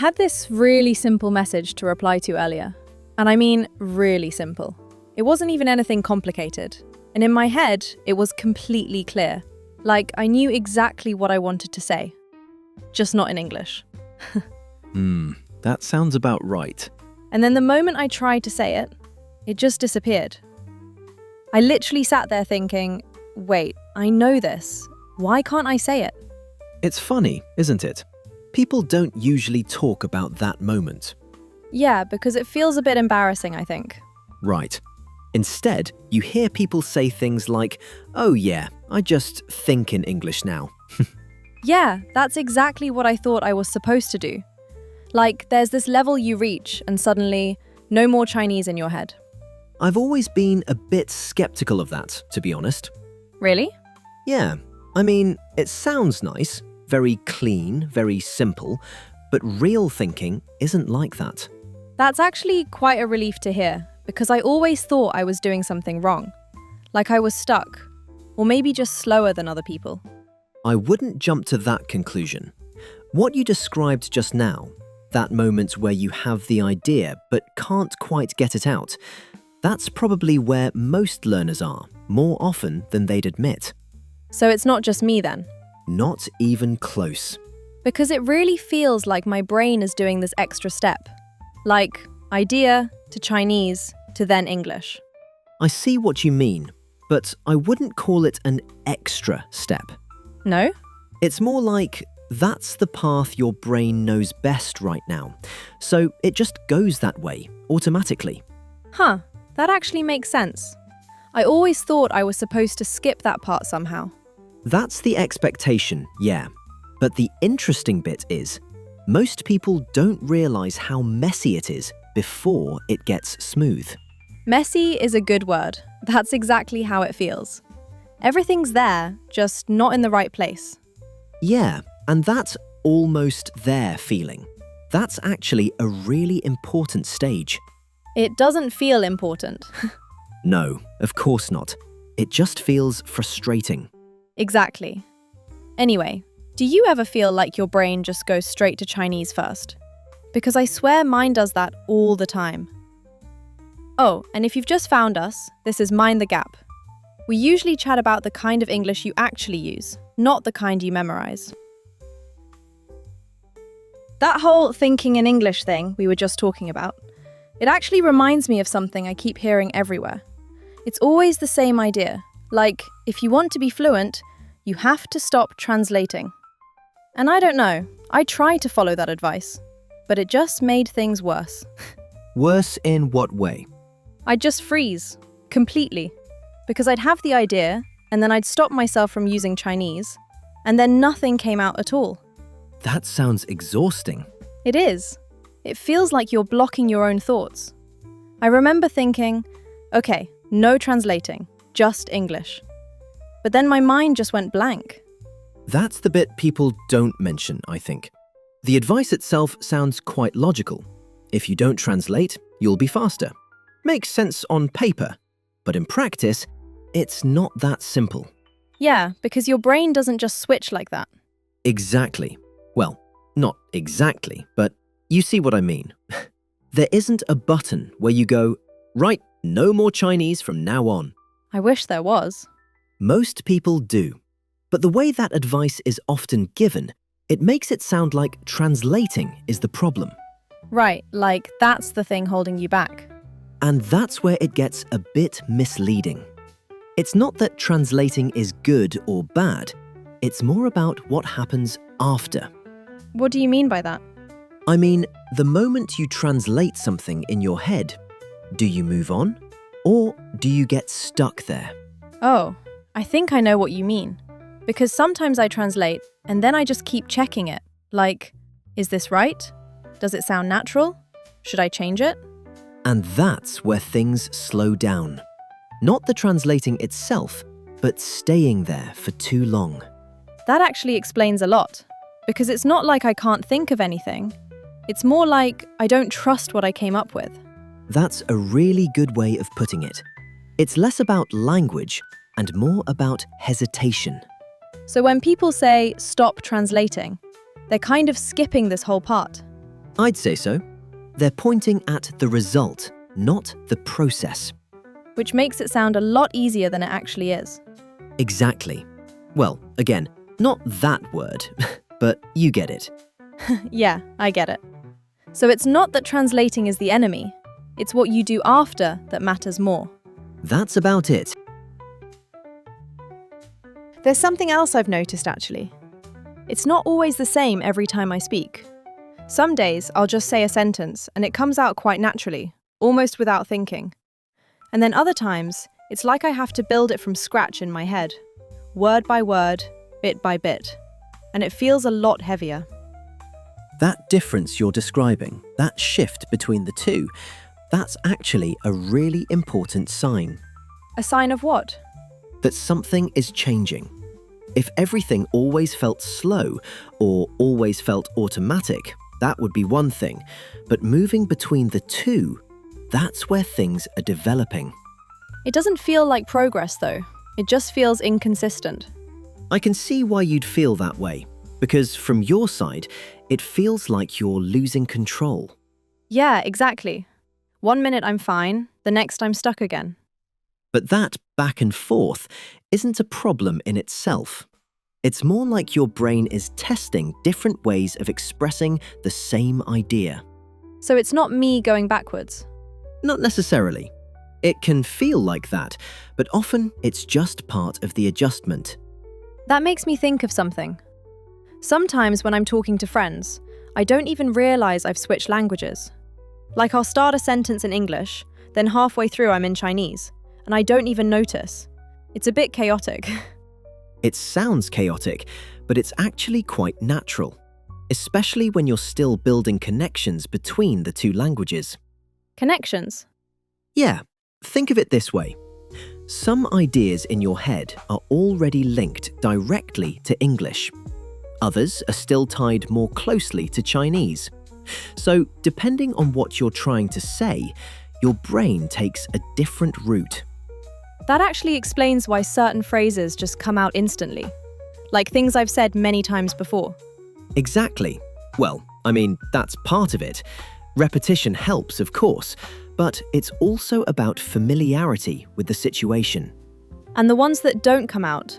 had this really simple message to reply to earlier. And I mean really simple. It wasn't even anything complicated. And in my head, it was completely clear. Like I knew exactly what I wanted to say. Just not in English. That sounds about right. And then the moment I tried to say it, it just disappeared. I literally sat there thinking, wait, I know this. Why can't I say it? It's funny, isn't it? People don't usually talk about that moment. Yeah, because it feels a bit embarrassing, I think. Right. Instead, you hear people say things like, oh yeah, I just think in English now. Yeah, that's exactly what I thought I was supposed to do. Like, there's this level you reach and suddenly, no more Chinese in your head. I've always been a bit skeptical of that, to be honest. Really? Yeah, I mean, it sounds nice, very clean, very simple, but real thinking isn't like that. That's actually quite a relief to hear, because I always thought I was doing something wrong. Like I was stuck, or maybe just slower than other people. I wouldn't jump to that conclusion. What you described just now, that moment where you have the idea but can't quite get it out, that's probably where most learners are, more often than they'd admit. So it's not just me then? Not even close. Because it really feels like my brain is doing this extra step. Like idea to Chinese to then English. I see what you mean, but I wouldn't call it an extra step. No? It's more like that's the path your brain knows best right now, so it just goes that way, automatically. Huh, that actually makes sense. I always thought I was supposed to skip that part somehow. That's the expectation, yeah. But the interesting bit is, most people don't realize how messy it is before it gets smooth. Messy is a good word. That's exactly how it feels. Everything's there, just not in the right place. Yeah, and that almost there feeling, that's actually a really important stage. It doesn't feel important. No, of course not. It just feels frustrating. Exactly. Anyway, do you ever feel like your brain just goes straight to Chinese first? Because I swear mine does that all the time. Oh, and if you've just found us, this is Mind the Gap. We usually chat about the kind of English you actually use, not the kind you memorize. That whole thinking in English thing we were just talking about, it actually reminds me of something I keep hearing everywhere. It's always the same idea, like if you want to be fluent, you have to stop translating. And I don't know, I tried to follow that advice, but it just made things worse. Worse in what way? I'd just freeze, completely, because I'd have the idea, and then I'd stop myself from using Chinese, and then nothing came out at all. That sounds exhausting. It is. It feels like you're blocking your own thoughts. I remember thinking, okay, no translating, just English. But then my mind just went blank. That's the bit people don't mention, I think. The advice itself sounds quite logical. If you don't translate, you'll be faster. Makes sense on paper, but in practice, it's not that simple. Yeah, because your brain doesn't just switch like that. Exactly. Well, not exactly, but you see what I mean. There isn't a button where you go, right, no more Chinese from now on. I wish there was. Most people do. But the way that advice is often given, it makes it sound like translating is the problem. Right, like that's the thing holding you back. And that's where it gets a bit misleading. It's not that translating is good or bad. It's more about what happens after. What do you mean by that? I mean, the moment you translate something in your head, do you move on? Or do you get stuck there? Oh, I think I know what you mean. Because sometimes I translate and then I just keep checking it. Like, is this right? Does it sound natural? Should I change it? And that's where things slow down. Not the translating itself, but staying there for too long. That actually explains a lot. Because it's not like I can't think of anything. It's more like I don't trust what I came up with. That's a really good way of putting it. It's less about language and more about hesitation. So when people say, stop translating, they're kind of skipping this whole part. I'd say so. They're pointing at the result, not the process. Which makes it sound a lot easier than it actually is. Exactly. Well, again, not that word, but you get it. Yeah, I get it. So it's not that translating is the enemy. It's what you do after that matters more. That's about it. There's something else I've noticed, actually. It's not always the same every time I speak. Some days I'll just say a sentence and it comes out quite naturally, almost without thinking. And then other times, it's like I have to build it from scratch in my head, word by word, bit by bit. And it feels a lot heavier. That difference you're describing, that shift between the two, that's actually a really important sign. A sign of what? That something is changing. If everything always felt slow or always felt automatic, that would be one thing. But moving between the two, that's where things are developing. It doesn't feel like progress, though. It just feels inconsistent. I can see why you'd feel that way, because from your side, it feels like you're losing control. Yeah, exactly. 1 minute I'm fine, the next I'm stuck again. But that back and forth isn't a problem in itself. It's more like your brain is testing different ways of expressing the same idea. So it's not me going backwards. Not necessarily. It can feel like that, but often it's just part of the adjustment. That makes me think of something. Sometimes when I'm talking to friends, I don't even realize I've switched languages. Like I'll start a sentence in English, then halfway through I'm in Chinese, and I don't even notice. It's a bit chaotic. It sounds chaotic, but it's actually quite natural, especially when you're still building connections between the two languages. Connections? Yeah, think of it this way. Some ideas in your head are already linked directly to English. Others are still tied more closely to Chinese. So, depending on what you're trying to say, your brain takes a different route. That actually explains why certain phrases just come out instantly. Like things I've said many times before. Exactly. Well, I mean, that's part of it. Repetition helps, of course, but it's also about familiarity with the situation. And the ones that don't come out,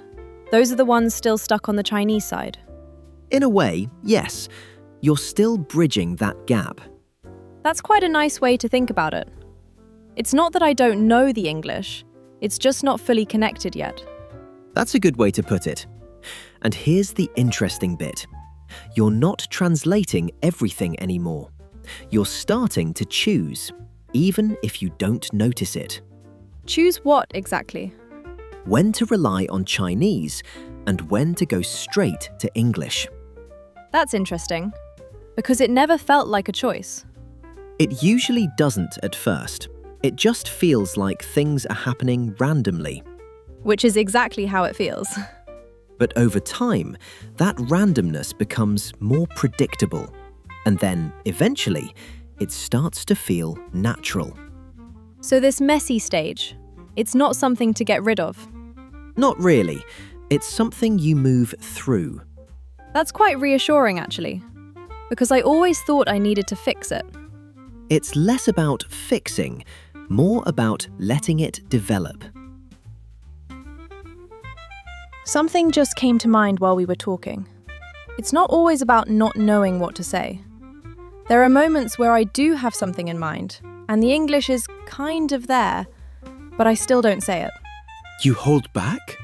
those are the ones still stuck on the Chinese side. In a way, yes. You're still bridging that gap. That's quite a nice way to think about it. It's not that I don't know the English, it's just not fully connected yet. That's a good way to put it. And here's the interesting bit. You're not translating everything anymore. You're starting to choose, even if you don't notice it. Choose what exactly? When to rely on Chinese and when to go straight to English. That's interesting, because it never felt like a choice. It usually doesn't at first. It just feels like things are happening randomly. Which is exactly how it feels. But over time, that randomness becomes more predictable. And then, eventually, it starts to feel natural. So this messy stage, it's not something to get rid of? Not really. It's something you move through. That's quite reassuring, actually. Because I always thought I needed to fix it. It's less about fixing, more about letting it develop. Something just came to mind while we were talking. It's not always about not knowing what to say. There are moments where I do have something in mind, and the English is kind of there, but I still don't say it. You hold back?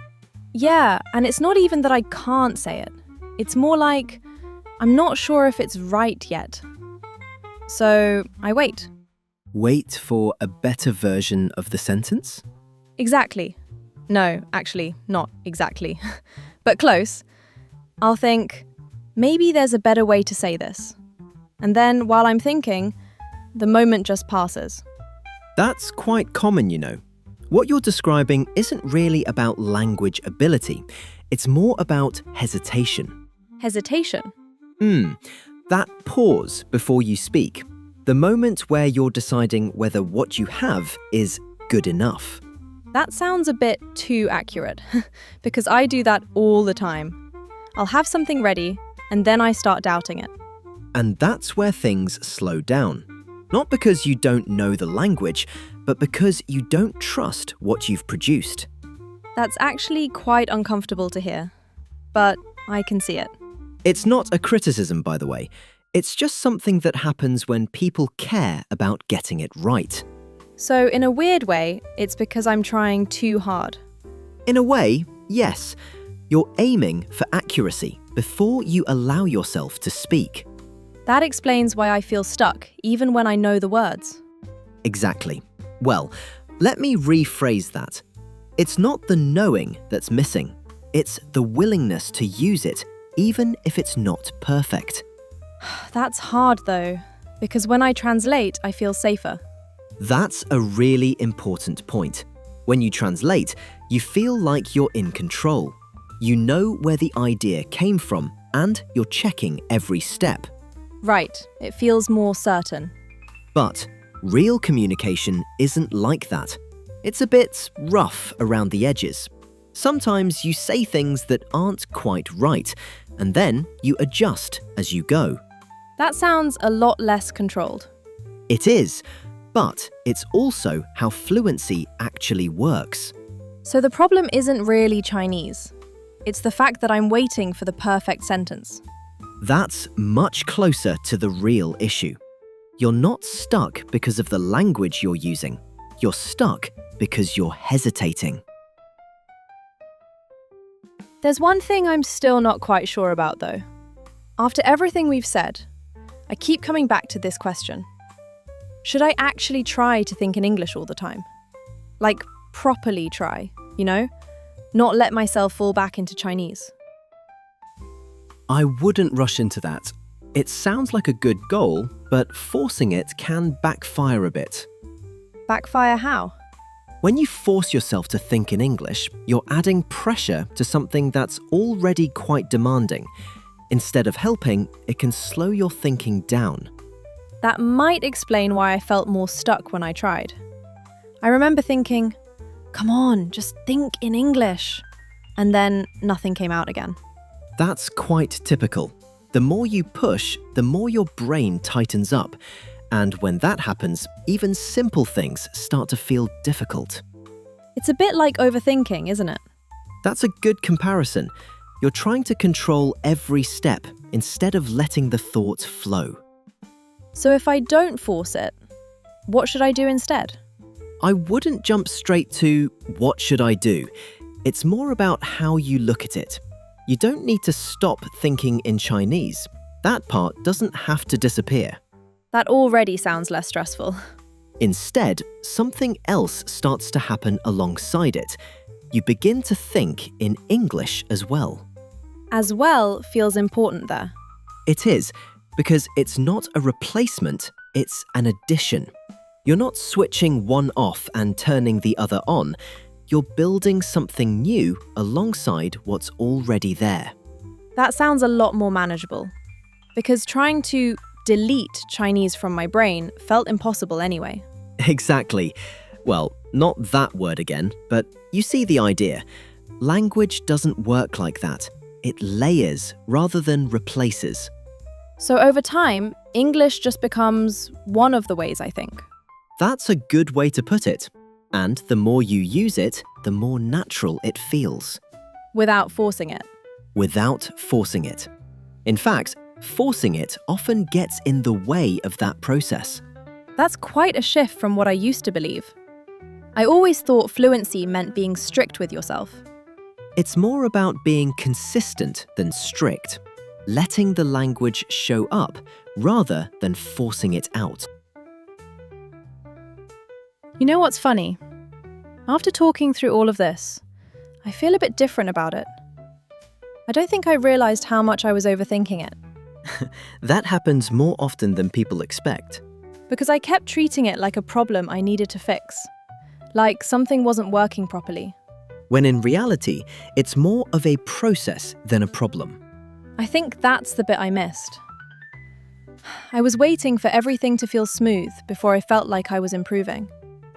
Yeah, and it's not even that I can't say it. It's more like I'm not sure if it's right yet. So I wait. Wait for a better version of the sentence? Exactly. No, actually, not exactly. But close. I'll think, maybe there's a better way to say this. And then, while I'm thinking, the moment just passes. That's quite common, you know. What you're describing isn't really about language ability. It's more about hesitation. Hesitation? That pause before you speak. The moment where you're deciding whether what you have is good enough. That sounds a bit too accurate, because I do that all the time. I'll have something ready, and then I start doubting it. And that's where things slow down. Not because you don't know the language, but because you don't trust what you've produced. That's actually quite uncomfortable to hear, but I can see it. It's not a criticism, by the way. It's just something that happens when people care about getting it right. So in a weird way, it's because I'm trying too hard. In a way, yes. You're aiming for accuracy before you allow yourself to speak. That explains why I feel stuck, even when I know the words. Exactly. Well, let me rephrase that. It's not the knowing that's missing. It's the willingness to use it, even if it's not perfect. That's hard though, because when I translate, I feel safer. That's a really important point. When you translate, you feel like you're in control. You know where the idea came from, and you're checking every step. Right, it feels more certain. But real communication isn't like that. It's a bit rough around the edges. Sometimes you say things that aren't quite right, and then you adjust as you go. That sounds a lot less controlled. It is, but it's also how fluency actually works. So the problem isn't really Chinese. It's the fact that I'm waiting for the perfect sentence. That's much closer to the real issue. You're not stuck because of the language you're using. You're stuck because you're hesitating. There's one thing I'm still not quite sure about though. After everything we've said, I keep coming back to this question. Should I actually try to think in English all the time? Like, properly try, you know? Not let myself fall back into Chinese. I wouldn't rush into that. It sounds like a good goal, but forcing it can backfire a bit. Backfire how? When you force yourself to think in English, you're adding pressure to something that's already quite demanding. Instead of helping, it can slow your thinking down. That might explain why I felt more stuck when I tried. I remember thinking, come on, just think in English. And then nothing came out again. That's quite typical. The more you push, the more your brain tightens up. And when that happens, even simple things start to feel difficult. It's a bit like overthinking, isn't it? That's a good comparison. You're trying to control every step instead of letting the thoughts flow. So if I don't force it, what should I do instead? I wouldn't jump straight to, what should I do? It's more about how you look at it. You don't need to stop thinking in Chinese. That part doesn't have to disappear. That already sounds less stressful. Instead, something else starts to happen alongside it. You begin to think in English as well. As well feels important there. It is, because it's not a replacement, it's an addition. You're not switching one off and turning the other on. You're building something new alongside what's already there. That sounds a lot more manageable. Because trying to delete Chinese from my brain felt impossible anyway. Exactly. Well, not that word again, but you see the idea. Language doesn't work like that. It layers rather than replaces. So over time, English just becomes one of the ways I think. That's a good way to put it. And the more you use it, the more natural it feels. Without forcing it. Without forcing it. In fact, forcing it often gets in the way of that process. That's quite a shift from what I used to believe. I always thought fluency meant being strict with yourself. It's more about being consistent than strict, letting the language show up rather than forcing it out. You know what's funny? After talking through all of this, I feel a bit different about it. I don't think I realized how much I was overthinking it. That happens more often than people expect. Because I kept treating it like a problem I needed to fix. Like something wasn't working properly. When in reality, it's more of a process than a problem. I think that's the bit I missed. I was waiting for everything to feel smooth before I felt like I was improving.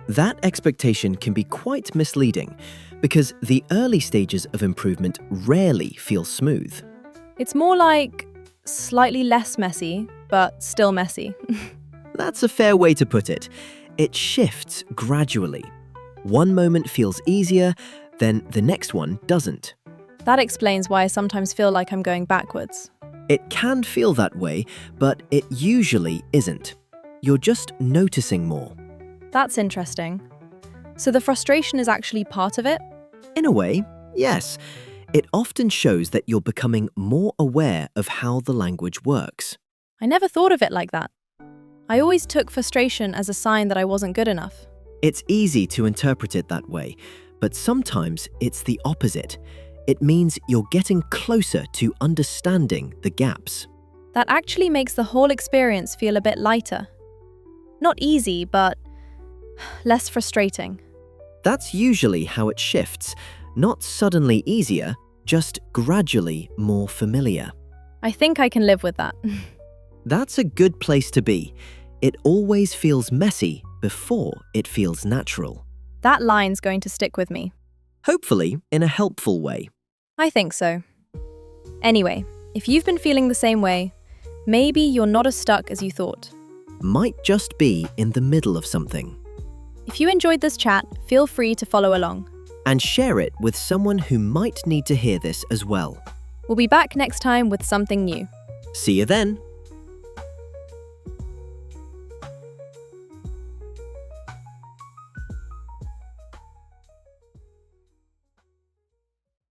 That expectation can be quite misleading because the early stages of improvement rarely feel smooth. It's more like slightly less messy, but still messy. That's a fair way to put it. It shifts gradually. One moment feels easier, then the next one doesn't. That explains why I sometimes feel like I'm going backwards. It can feel that way, but it usually isn't. You're just noticing more. That's interesting. So the frustration is actually part of it? In a way, yes. It often shows that you're becoming more aware of how the language works. I never thought of it like that. I always took frustration as a sign that I wasn't good enough. It's easy to interpret it that way, but sometimes it's the opposite. It means you're getting closer to understanding the gaps. That actually makes the whole experience feel a bit lighter. Not easy, but less frustrating. That's usually how it shifts. Not suddenly easier, just gradually more familiar. I think I can live with that. That's a good place to be. It always feels messy before it feels natural. That line's going to stick with me. Hopefully, in a helpful way. I think so. Anyway, if you've been feeling the same way, maybe you're not as stuck as you thought. Might just be in the middle of something. If you enjoyed this chat, feel free to follow along. And share it with someone who might need to hear this as well. We'll be back next time with something new. See you then.